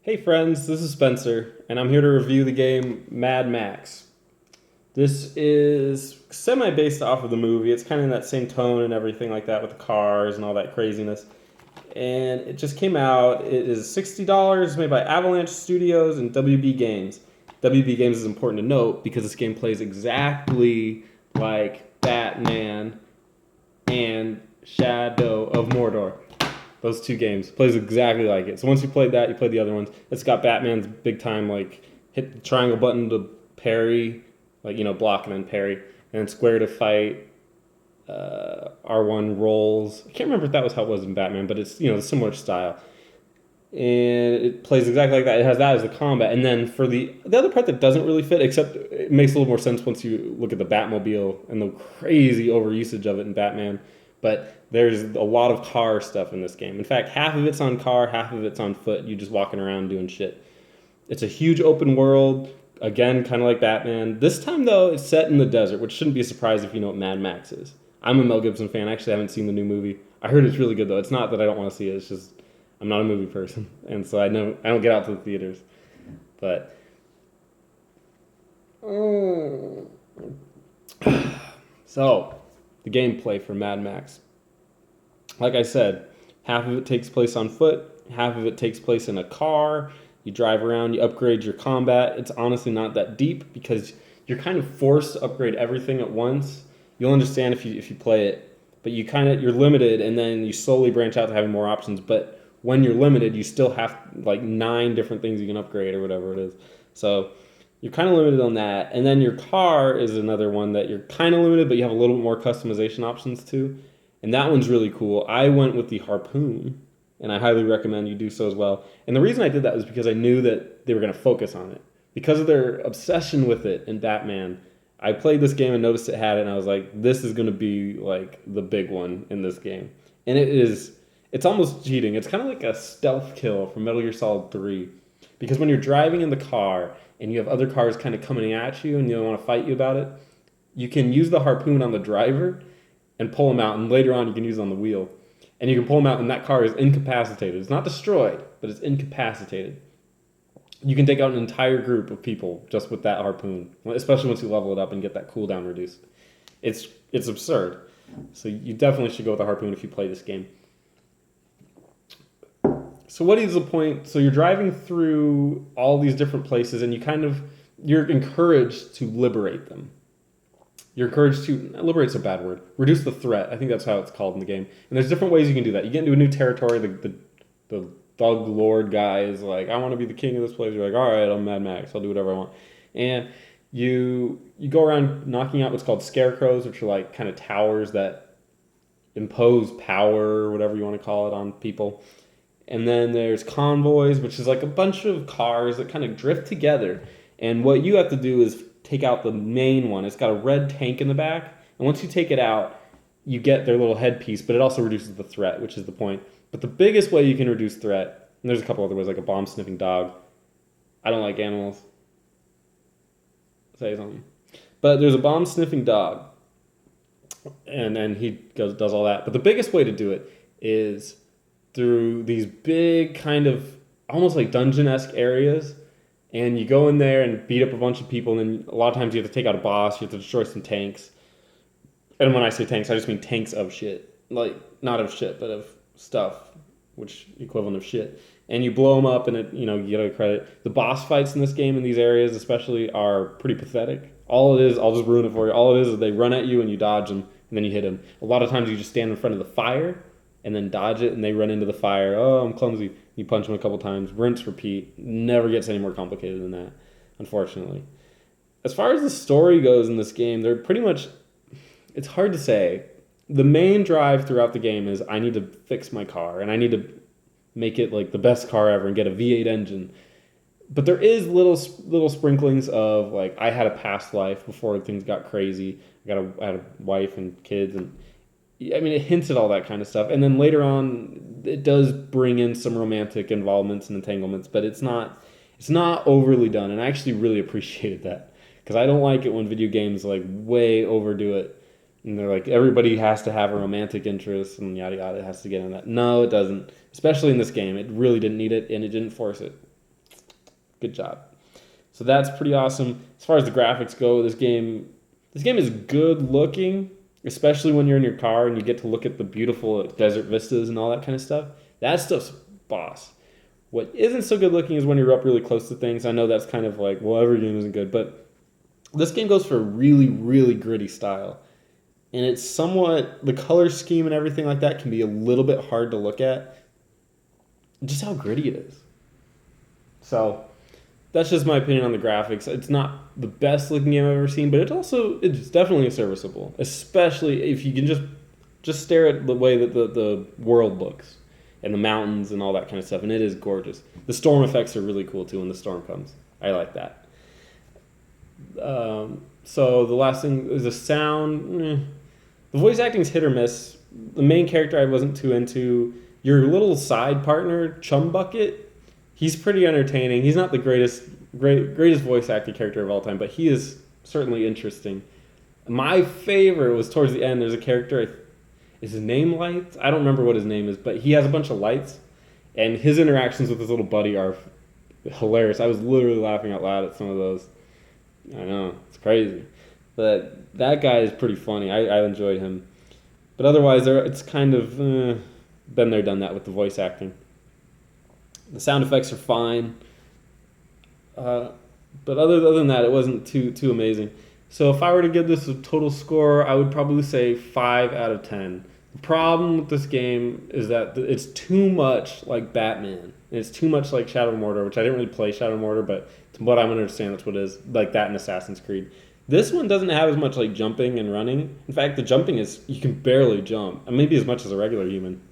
Hey friends, this is Spencer, and I'm here to review the game Mad Max. This is semi based off of the movie. It's kind of in that same tone and everything like that with the cars and all that craziness. And it just came out. It is $60, made by Avalanche Studios and WB Games. WB Games is important to note because this game plays exactly like Batman and Shadow of Mordor. Those two games plays exactly like it. So once you played that, you played the other ones. It's got Batman's big time like hit the triangle button to parry, like block and then parry, and then square to fight. R1 rolls. I can't remember if that was how it was in Batman, but it's a similar style. And it plays exactly like that. It has that as the combat, and then for the other part that doesn't really fit, except it makes a little more sense once you look at the Batmobile and the crazy overusage of it in Batman. But there's a lot of car stuff in this game. In fact, half of it's on car, half of it's on foot. You just walking around doing shit. It's a huge open world. Again, kind of like Batman. This time though, it's set in the desert, which shouldn't be a surprise if you know what Mad Max is. I'm a Mel Gibson fan. I actually haven't seen the new movie. I heard it's really good though. It's not that I don't want to see it. It's just I'm not a movie person, and so I don't get out to the theaters. But so the gameplay for Mad Max, like I said, half of it takes place on foot, half of it takes place in a car. You drive around, you upgrade your combat. It's honestly not that deep because you're kind of forced to upgrade everything at once. You'll understand if you play it, but you're limited, and then you slowly branch out to having more options. But when you're limited, you still have like 9 different things you can upgrade or whatever it is. So you're kind of limited on that. And then your car is another one that you're kind of limited, but you have a little bit more customization options too. And that one's really cool. I went with the Harpoon, and I highly recommend you do so as well. And the reason I did that was because I knew that they were going to focus on it. Because of their obsession with it in Batman, I played this game and noticed it had it, and I was like, this is going to be like the big one in this game. And it's almost cheating. It's kind of like a stealth kill from Metal Gear Solid 3. Because when you're driving in the car and you have other cars kind of coming at you and you want to fight you about it, you can use the harpoon on the driver and pull him out, and later on you can use it on the wheel. And you can pull him out, and that car is incapacitated. It's not destroyed, but it's incapacitated. You can take out an entire group of people just with that harpoon, especially once you level it up and get that cooldown reduced. It's absurd. So you definitely should go with the harpoon if you play this game. So what is the point? So you're driving through all these different places, and you're encouraged to liberate them. You're encouraged to liberate's a bad word. Reduce the threat. I think that's how it's called in the game. And there's different ways you can do that. You get into a new territory. The thug lord guy is like, I want to be the king of this place. You're like, all right, I'm Mad Max. I'll do whatever I want. And you go around knocking out what's called scarecrows, which are like kind of towers that impose power or whatever you want to call it on people. And then there's convoys, which is like a bunch of cars that kind of drift together. And what you have to do is take out the main one. It's got a red tank in the back. And once you take it out, you get their little headpiece, but it also reduces the threat, which is the point. But the biggest way you can reduce threat, and there's a couple other ways, like a bomb sniffing dog. I don't like animals. Say something. But there's a bomb sniffing dog. And he does all that. But the biggest way to do it is through these big kind of almost like dungeon-esque areas, and you go in there and beat up a bunch of people, and then a lot of times you have to take out a boss, you have to destroy some tanks. And when I say tanks, I just mean tanks of shit. Like, not of shit, but of stuff, which equivalent of shit. And you blow them up, and you get a credit. The boss fights in this game in these areas especially are pretty pathetic. All it is, I'll just ruin it for you, all it is they run at you and you dodge them, and then you hit them. A lot of times you just stand in front of the fire, and then dodge it, and they run into the fire. Oh, I'm clumsy. You punch them a couple times, rinse, repeat. Never gets any more complicated than that, unfortunately. As far as the story goes in this game, they're pretty much, it's hard to say. The main drive throughout the game is I need to fix my car, and I need to make it like the best car ever and get a V8 engine. But there is little sprinklings of like I had a past life before things got crazy. I had a wife and kids, and I mean, it hints at all that kind of stuff. And then later on, it does bring in some romantic involvements and entanglements, but it's not overly done. And I actually really appreciated that because I don't like it when video games like way overdo it. And they're like, everybody has to have a romantic interest and yada yada, it has to get in that. No, it doesn't. Especially in this game. It really didn't need it, and it didn't force it. Good job. So that's pretty awesome. As far as the graphics go, this game is good looking, especially when you're in your car and you get to look at the beautiful desert vistas and all that kind of stuff. That stuff's boss. What isn't so good looking is when you're up really close to things. I know that's kind of like, well, every game isn't good, but this game goes for a really, really gritty style. And it's somewhat, the color scheme and everything like that can be a little bit hard to look at. Just how gritty it is. So that's just my opinion on the graphics. It's not the best looking game I've ever seen, but it's definitely serviceable, especially if you can just stare at the way that the world looks and the mountains and all that kind of stuff, and it is gorgeous. The storm effects are really cool too when the storm comes. I like that. So the last thing is the sound. The voice acting's hit or miss. The main character I wasn't too into. Your little side partner, Chum Bucket, he's pretty entertaining. He's not the greatest voice acting character of all time, but he is certainly interesting. My favorite was towards the end. There's a character, is his name Lights? I don't remember what his name is, but he has a bunch of lights, and his interactions with his little buddy are hilarious. I was literally laughing out loud at some of those. I know, it's crazy. But that guy is pretty funny. I enjoyed him. But otherwise, it's kind of been there, done that with the voice acting. The sound effects are fine. But other than that, it wasn't too amazing. So if I were to give this a total score, I would probably say 5 out of 10. The problem with this game is that it's too much like Batman. And it's too much like Shadow of Mordor, which I didn't really play Shadow of Mordor, but to what I'm understanding, that's what it is. Like that in Assassin's Creed. This one doesn't have as much like jumping and running. In fact, the jumping is, you can barely jump. Maybe as much as a regular human.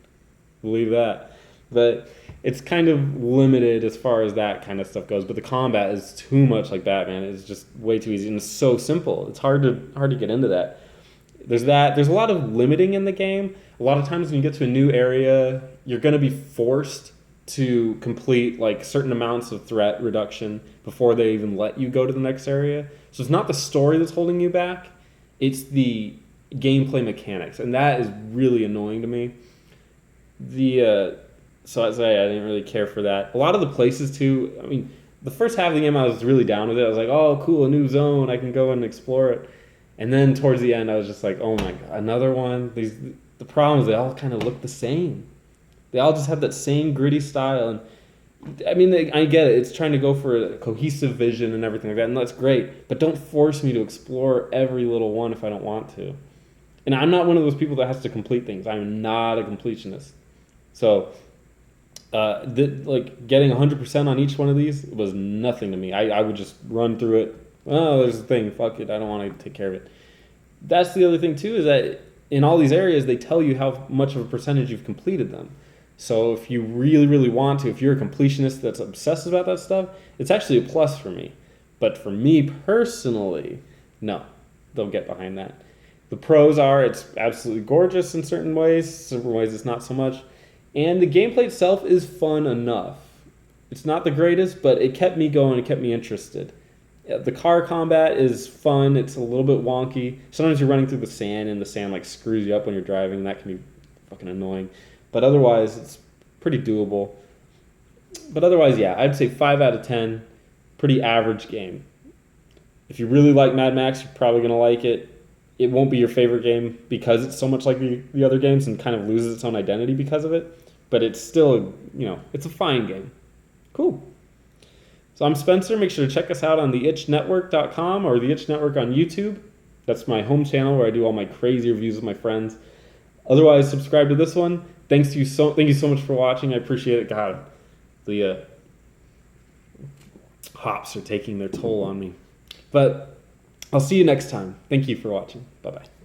Believe that. But it's kind of limited as far as that kind of stuff goes. But the combat is too much like Batman. It's just way too easy, and it's so simple. It's hard to get into that. There's that. There's a lot of limiting in the game. A lot of times when you get to a new area, you're going to be forced to complete like certain amounts of threat reduction before they even let you go to the next area. So it's not the story that's holding you back. It's the gameplay mechanics, and that is really annoying to me. So I'd say I didn't really care for that. A lot of the places too, I mean, the first half of the game I was really down with it. I was like, oh, cool, a new zone, I can go and explore it. And then towards the end, I was just like, oh my god, another one. The problem is they all kind of look the same. They all just have that same gritty style. And I mean, I get it. It's trying to go for a cohesive vision and everything like that, and that's great. But don't force me to explore every little one if I don't want to. And I'm not one of those people that has to complete things. I'm not a completionist. So, getting 100% on each one of these was nothing to me. I would just run through it. Oh, there's a thing. Fuck it. I don't want to take care of it. That's the other thing, too, is that in all these areas, they tell you how much of a percentage you've completed them. So if you really, really want to, if you're a completionist that's obsessed about that stuff, it's actually a plus for me. But for me personally, no. They'll get behind that. The pros are it's absolutely gorgeous in certain ways. Certain ways it's not so much. And the gameplay itself is fun enough. It's not the greatest, but it kept me going. It kept me interested. The car combat is fun. It's a little bit wonky. Sometimes you're running through the sand, and the sand like screws you up when you're driving. That can be fucking annoying. But otherwise, it's pretty doable. But otherwise, yeah, I'd say 5 out of 10. Pretty average game. If you really like Mad Max, you're probably going to like it. It won't be your favorite game because it's so much like the other games and kind of loses its own identity because of it. But it's still, it's a fine game. Cool. So I'm Spencer. Make sure to check us out on theitchnetwork.com or the Itch Network on YouTube. That's my home channel where I do all my crazy reviews with my friends. Otherwise, subscribe to this one. Thank you so much for watching. I appreciate it. God, the hops are taking their toll on me. But I'll see you next time. Thank you for watching. Bye-bye.